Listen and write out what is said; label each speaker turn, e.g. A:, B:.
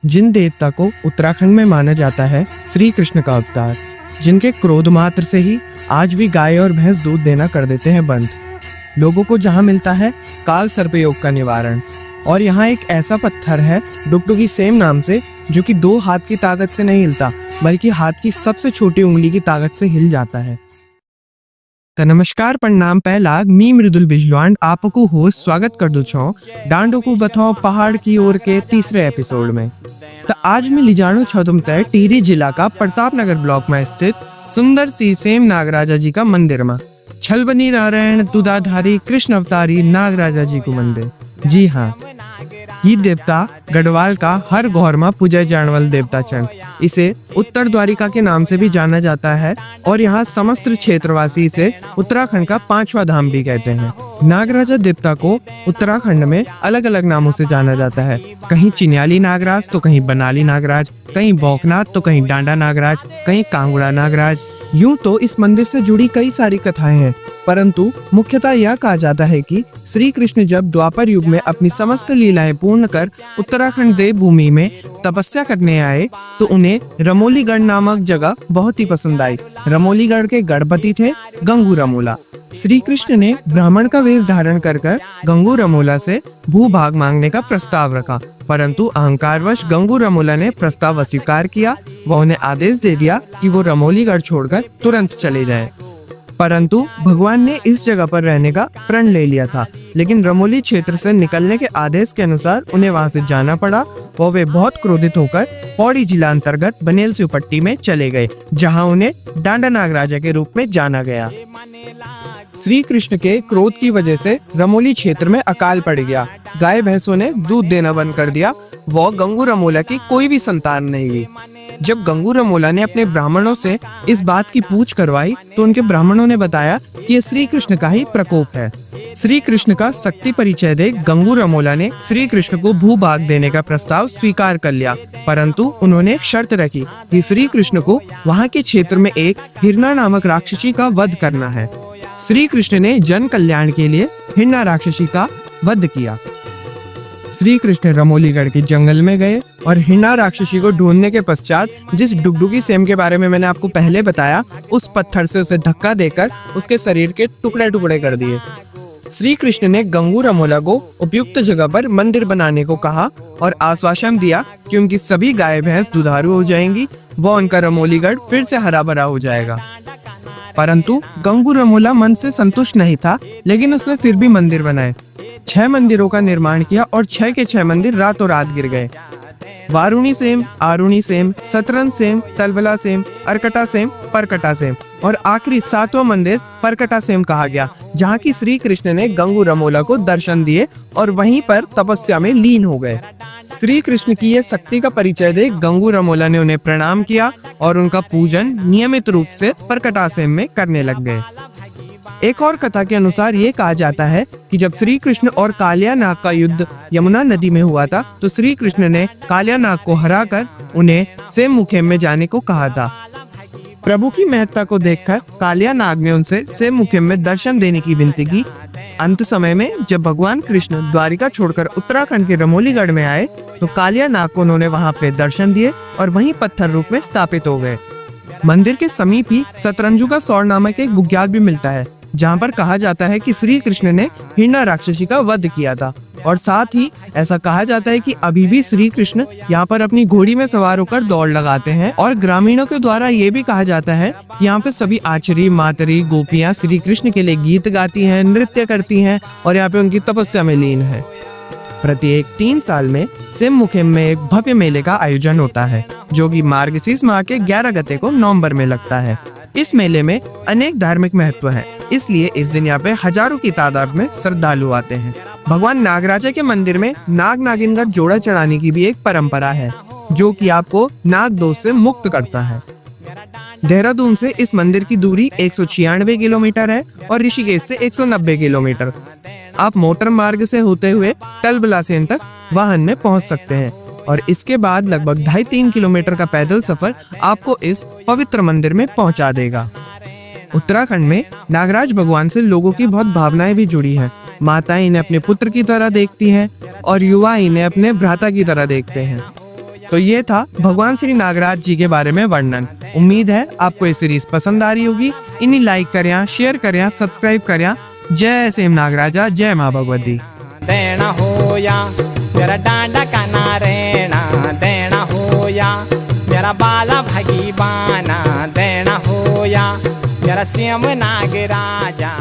A: जिन देवता को उत्तराखंड में माना जाता है श्री कृष्ण का अवतार, जिनके क्रोध मात्र से ही आज भी गाय और भैंस दूध देना कर देते हैं बंद। लोगों को जहाँ मिलता है काल सर्पयोग का निवारण। और यहाँ एक ऐसा पत्थर है डुगडुगी सेम नाम से, जो कि 2 हाथ की ताकत से नहीं हिलता बल्कि हाथ की सबसे छोटी उंगली की ताकत से हिल जाता है। तो नमस्कार प्रणाम पहला मी मृदुल बिजलवान आपको होस्ट स्वागत कर दू छो डांडो को बताओ पहाड़ की ओर के तीसरे एपिसोड में। तो आज मैं लिजाणु छो तुम तय टिहरी जिला का प्रताप नगर ब्लॉक में स्थित सुंदर सी सेम नागराजा जी का मंदिर में। छलबनी नारायण दुधाधारी कृष्ण अवतारी नागराजा जी को मंदिर। जी हाँ, ये देवता गढ़वाल का हर घौर में पूजा जाने वाला देवता चंद। इसे उत्तर द्वारिका के नाम से भी जाना जाता है और यहाँ समस्त क्षेत्रवासी इसे उत्तराखंड का 5वां धाम भी कहते हैं। नागराजा देवता को उत्तराखंड में अलग अलग नामों से जाना जाता है। कहीं चिन्याली नागराज तो कहीं बनाली नागराज, कहीं बौकनाथ तो कहीं डांडा नागराज, कहीं कांगड़ा नागराज। यूं तो इस मंदिर से जुड़ी कई सारी कथाएं हैं, परंतु मुख्यतः यह कहा जाता है कि श्री कृष्ण जब द्वापर युग में अपनी समस्त लीलाएं पूर्ण कर उत्तराखंड देव भूमि में तपस्या करने आए तो उन्हें रमोलीगढ़ नामक जगह बहुत ही पसंद आई। रमोलीगढ़ के गणपति थे गंगू रमोला। श्री कृष्ण ने ब्राह्मण का वेश धारण कर गंगू रमोला से भूभाग मांगने का प्रस्ताव रखा, परंतु अहंकारवश गंगू रमोला ने प्रस्ताव अस्वीकार किया। वह उन्हें आदेश दे दिया कि वो रमोलीगढ़ छोड़कर तुरंत चले जाएं। परंतु भगवान ने इस जगह पर रहने का प्रण ले लिया था, लेकिन रमोली क्षेत्र से निकलने के आदेश के अनुसार उन्हें वहां से जाना पड़ा। वे बहुत क्रोधित होकर पौड़ी जिला अंतर्गत बनेल शिवपट्टी में चले गए, जहां उन्हें डांडा नागराजा के रूप में जाना गया। श्री कृष्ण के क्रोध की वजह से रमोली क्षेत्र में अकाल पड़ गया। गाय भैंसों ने दूध देना बंद कर दिया। वह गंगू रमोला की कोई भी संतान नहीं हुई। जब गंगू रमोला ने अपने ब्राह्मणों से इस बात की पूछ करवाई तो उनके ब्राह्मणों ने बताया कि ये श्री कृष्ण का ही प्रकोप है। श्री कृष्ण का शक्ति परिचय दे गंगू रमोला ने श्री कृष्ण को भूभाग देने का प्रस्ताव स्वीकार कर लिया, परंतु उन्होंने एक शर्त रखी कि श्री कृष्ण को वहां के क्षेत्र में एक हिरणा नामक राक्षसी का वध करना है। श्री कृष्ण ने जन कल्याण के लिए हिरणा राक्षसी का वध किया। श्री कृष्ण रमोलीगढ़ के जंगल में गए और हिरणा राक्षसी को ढूंढने के पश्चात जिस डुगडुगी सेम के बारे में मैंने आपको पहले बताया, उस पत्थर से उसे धक्का देकर उसके शरीर के टुकड़े टुकड़े कर दिए। श्री कृष्ण ने गंगू रमोला को उपयुक्त जगह पर मंदिर बनाने को कहा और आश्वासन दिया कि उनकी सभी गाय भैंस दुधारू हो जाएंगी, वह उनका रमोलीगढ़ फिर से हरा भरा हो जाएगा। परंतु गंगू रमोला मन से संतुष्ट नहीं था, लेकिन उसने फिर भी मंदिर बनाए। 6 मंदिरों का निर्माण किया और 6 के 6 मंदिर रातों रात गिर गए। वारुणी सेम, आरुणी सेम, सतरन सेम, तलबला सेम, अरकटा सेम, परकटा सेम और आखिरी 7वां मंदिर परकटा सेम कहा गया, जहाँ की श्री कृष्ण ने गंगू रमोला को दर्शन दिए और वहीं पर तपस्या में लीन हो गए। श्री कृष्ण की ये शक्ति का परिचय दे गंगू रमोला ने उन्हें प्रणाम किया और उनका पूजन नियमित रूप से परकटा सेम में करने लग गए। एक और कथा के अनुसार ये कहा जाता है कि जब श्री कृष्ण और कालिया नाग का युद्ध यमुना नदी में हुआ था तो श्री कृष्ण ने कालिया नाग को हराकर उन्हें सेम मुखेम में जाने को कहा था। प्रभु की महत्ता को देखकर कालिया नाग ने उनसे सेम मुखेम में दर्शन देने की विनती की। अंत समय में जब भगवान कृष्ण द्वारिका छोड़कर उत्तराखंड के रमोलीगढ़ में आए तो कालिया नाग को उन्होंने वहां पे दर्शन दिए और वहीं पत्थर रूप में स्थापित हो गए। मंदिर के समीप ही सतरंजू का सौर नामक एक बुग्याल भी मिलता है, जहाँ पर कहा जाता है कि श्री कृष्ण ने हिरणा राक्षसी का वध किया था। और साथ ही ऐसा कहा जाता है कि अभी भी श्री कृष्ण यहाँ पर अपनी घोड़ी में सवार होकर दौड़ लगाते हैं। और ग्रामीणों के द्वारा ये भी कहा जाता है कि यहाँ पे सभी आचरी मातरी गोपियाँ श्री कृष्ण के लिए गीत गाती हैं, नृत्य करती हैं और यहाँ पे उनकी तपस्या में लीन है। प्रत्येक 3 साल में सेम मुखेम में एक भव्य मेले का आयोजन होता है, जो कि मार्गशीर्ष माह के 11 गते को नवंबर में लगता है। इस मेले में अनेक धार्मिक महत्व है, इसलिए इस दिन यहाँ पे हजारों की तादाद में श्रद्धालु आते हैं। भगवान नागराजा के मंदिर में नाग नागिन का जोड़ा चढ़ाने की भी एक परंपरा है, जो कि आपको नाग दोष से मुक्त करता है। देहरादून से इस मंदिर की दूरी 196 किलोमीटर है और ऋषिकेश से 190 किलोमीटर। आप मोटर मार्ग से होते हुए तलबला सेन तक वाहन में पहुंच सकते हैं और इसके बाद लगभग 2.5-3 किलोमीटर का पैदल सफर आपको इस पवित्र मंदिर में पहुंचा देगा। उत्तराखंड में नागराज भगवान से लोगों की बहुत भावनाएं भी जुड़ी हैं। माताएं इन्हें अपने पुत्र की तरह देखती हैं और युवा इन्हें अपने भ्राता की तरह देखते हैं। तो ये था भगवान श्री नागराज जी के बारे में वर्णन। उम्मीद है आपको ये सीरीज पसंद आ रही होगी। इन्हीं लाइक करें, शेयर करें, सब्सक्राइब करें। जय सेम नागराजा, जय माँ भगवती।
B: देना होया मेरा डांडा का नारेना, देना होया मेरा बाला भगीबाना, देना होया मेरा श्याम नागराजा।